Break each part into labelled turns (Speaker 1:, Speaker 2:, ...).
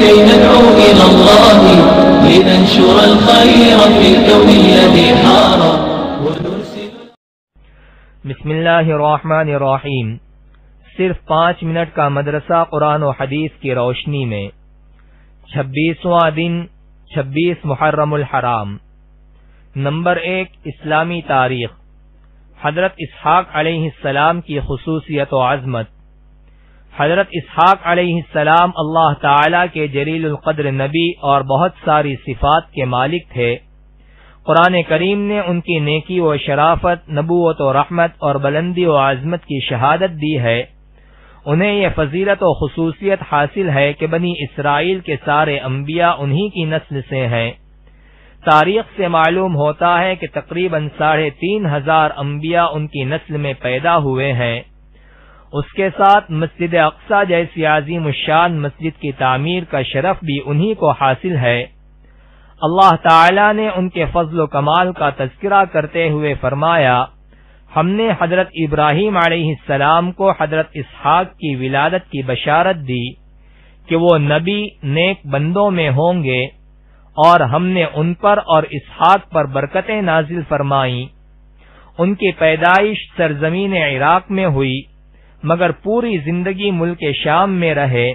Speaker 1: كي ندعو إلى الله لننشر الخير في الكون الذي حار ونرسل.
Speaker 2: بسم اللہ الرحمن الرحیم. صرف 5 منٹ کا مدرسہ قرآن و حدیث کی روشنی میں 26واں دن 26 محرم الحرام. نمبر 1 اسلامی تاریخ. حضرت اسحاق علیہ السلام کی خصوصیت و عظمت. حضرت اسحاق علیہ السلام اللہ تعالی کے جلیل القدر نبی اور بہت ساری صفات کے مالک تھے. قرآن کریم نے ان کی نیکی و شرافت، نبوت و رحمت اور بلندی و عظمت کی شہادت دی ہے. انہیں یہ فضیلت و خصوصیت حاصل ہے کہ بنی اسرائیل کے سارے انبیاء انہی کی نسل سے ہیں. تاریخ سے معلوم ہوتا ہے کہ تقریباً 3500 انبیاء ان کی نسل میں پیدا ہوئے ہیں. اس کے ساتھ مسجد اقصی جیسی عظیم الشان مسجد کی تعمیر کا شرف بھی انہی کو حاصل ہے. اللہ تعالی نے ان کے فضل و کمال کا تذکرہ کرتے ہوئے فرمایا، ہم نے حضرت ابراہیم علیہ السلام کو حضرت اسحاق کی ولادت کی بشارت دی کہ وہ نبی نیک بندوں میں ہوں گے، اور ہم نے ان پر اور اسحاق پر برکتیں نازل فرمائیں. ان کی پیدائش سرزمین عراق میں ہوئی، مگر پوری زندگی ملک شام میں رہے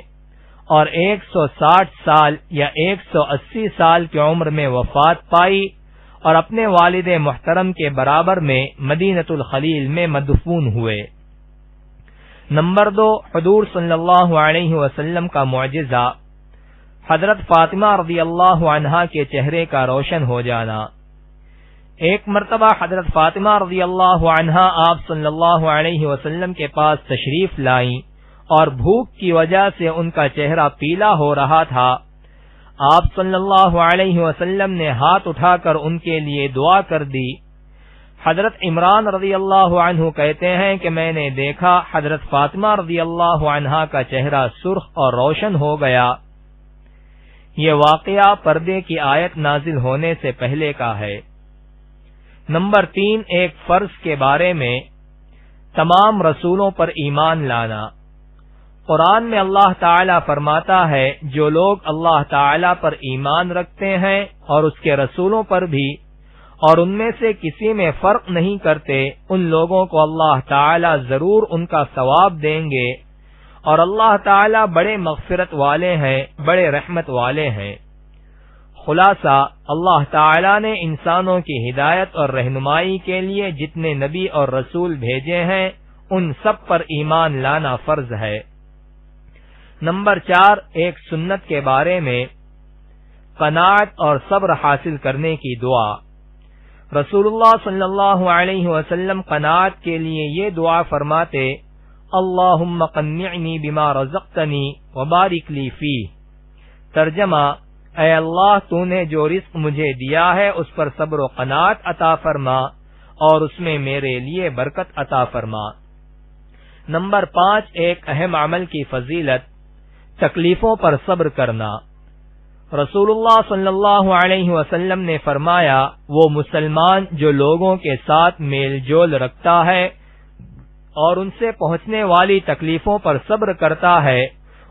Speaker 2: اور 160 سال یا 180 سال کی عمر میں وفات پائی اور اپنے والد محترم کے برابر میں مدینۃ الخلیل میں مدفون ہوئے. نمبر 2 حضور صلی اللہ علیہ وسلم کا معجزہ. حضرت فاطمہ رضی اللہ عنہا کے چہرے کا روشن ہو جانا. ایک مرتبہ حضرت فاطمہ رضی اللہ عنہا آپ صلی اللہ علیہ وسلم کے پاس تشریف لائیں اور بھوک کی وجہ سے ان کا چہرہ پیلا ہو رہا تھا. آپ صلی اللہ علیہ وسلم نے ہاتھ اٹھا کر ان کے لیے دعا کر دی. حضرت عمران رضی اللہ عنہ کہتے ہیں کہ میں نے دیکھا حضرت فاطمہ رضی اللہ عنہا کا چہرہ سرخ اور روشن ہو گیا. یہ واقعہ پردے کی آیت نازل ہونے سے پہلے کا ہے. نمبر 3 ایک فرض کے بارے میں تمام رسولوں پر ایمان لانا. قرآن میں اللہ تعالی فرماتا ہے، جو لوگ اللہ تعالی پر ایمان رکھتے ہیں اور اس کے رسولوں پر بھی، اور ان میں سے کسی میں فرق نہیں کرتے، ان لوگوں کو اللہ تعالی ضرور ان کا ثواب دیں گے، اور اللہ تعالی بڑے مغفرت والے ہیں، بڑے رحمت والے ہیں. خلاصہ، اللہ تعالی نے انسانوں کی ہدایت اور رہنمائی کے لیے جتنے نبی اور رسول بھیجے ہیں ان سب پر ایمان لانا فرض ہے. نمبر 4 ایک سنت کے بارے میں قناعت اور صبر حاصل کرنے کی دعا. رسول اللہ صلی اللہ علیہ وسلم قناعت کے لیے یہ دعا فرماتے، اللہم قنعنی بما رزقتنی وبارک لی فیہ. ترجمہ، اے اللہ تو نے جو رزق مجھے دیا ہے اس پر صبر و قناعت عطا فرما اور اس میں میرے لیے برکت عطا فرما. نمبر 5 ایک اہم عمل کی فضیلت، تکلیفوں پر صبر کرنا. رسول اللہ صلی اللہ علیہ وسلم نے فرمایا، وہ مسلمان جو لوگوں کے ساتھ میل جول رکھتا ہے اور ان سے پہنچنے والی تکلیفوں پر صبر کرتا ہے،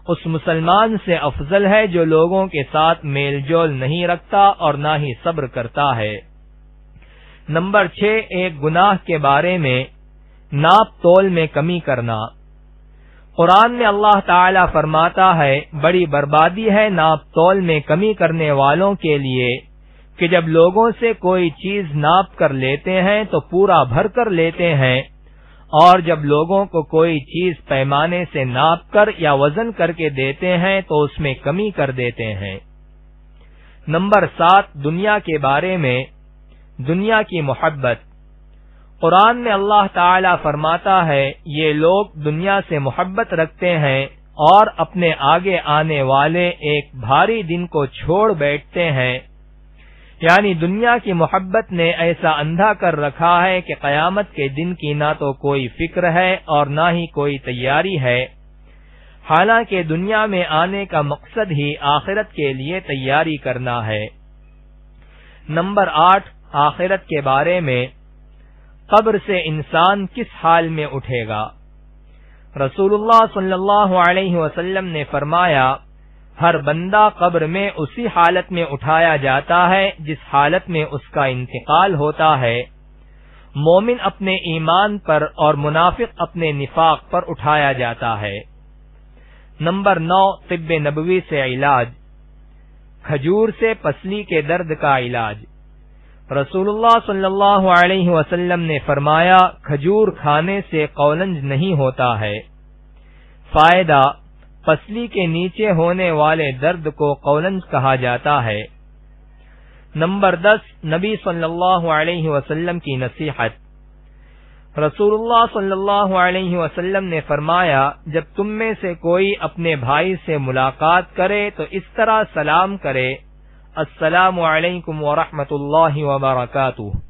Speaker 2: اس مسلمان سے افضل ہے جو لوگوں کے ساتھ میل جول نہیں رکھتا اور نہ ہی صبر کرتا ہے. نمبر 6 ایک گناہ کے بارے میں ناپ تول میں کمی کرنا. قرآن میں اللہ تعالی فرماتا ہے، بڑی بربادی ہے ناپ تول میں کمی کرنے والوں کے لیے کہ جب لوگوں سے کوئی چیز ناپ کر لیتے ہیں تو پورا بھر کر لیتے ہیں، اور جب لوگوں کو کوئی چیز پیمانے سے ناپ کر یا وزن کر کے دیتے ہیں تو اس میں کمی کر دیتے ہیں. نمبر 7 دنیا کے بارے میں دنیا کی محبت. قرآن میں اللہ تعالی فرماتا ہے، یہ لوگ دنیا سے محبت رکھتے ہیں اور اپنے آگے آنے والے ایک بھاری دن کو چھوڑ بیٹھتے ہیں. یعنی دنیا کی محبت نے ایسا اندھا کر رکھا ہے کہ قیامت کے دن کی نہ تو کوئی فکر ہے اور نہ ہی کوئی تیاری ہے، حالانکہ دنیا میں آنے کا مقصد ہی آخرت کے لیے تیاری کرنا ہے. نمبر 8 آخرت کے بارے میں قبر سے انسان کس حال میں اٹھے گا. رسول اللہ صلی اللہ علیہ وسلم نے فرمایا، ہر بندہ قبر میں اسی حالت میں اٹھایا جاتا ہے جس حالت میں اس کا انتقال ہوتا ہے۔ مومن اپنے ایمان پر اور منافق اپنے نفاق پر اٹھایا جاتا ہے۔ نمبر 9، طب نبوی سے علاج۔ کھجور سے پسلی کے درد کا علاج۔ رسول اللہ صلی اللہ علیہ وسلم نے فرمایا، کھجور کھانے سے قولنج نہیں ہوتا ہے۔ فائدہ: پسلی کے نیچے ہونے والے درد کو قولنج کہا جاتا ہے۔ نمبر 10، نبی صلی اللہ علیہ وسلم کی نصیحت۔ رسول اللہ صلی اللہ علیہ وسلم نے فرمایا، جب تم میں سے کوئی اپنے بھائی سے ملاقات کرے تو اس طرح سلام کرے، السلام علیکم ورحمۃ اللہ وبرکاتہ۔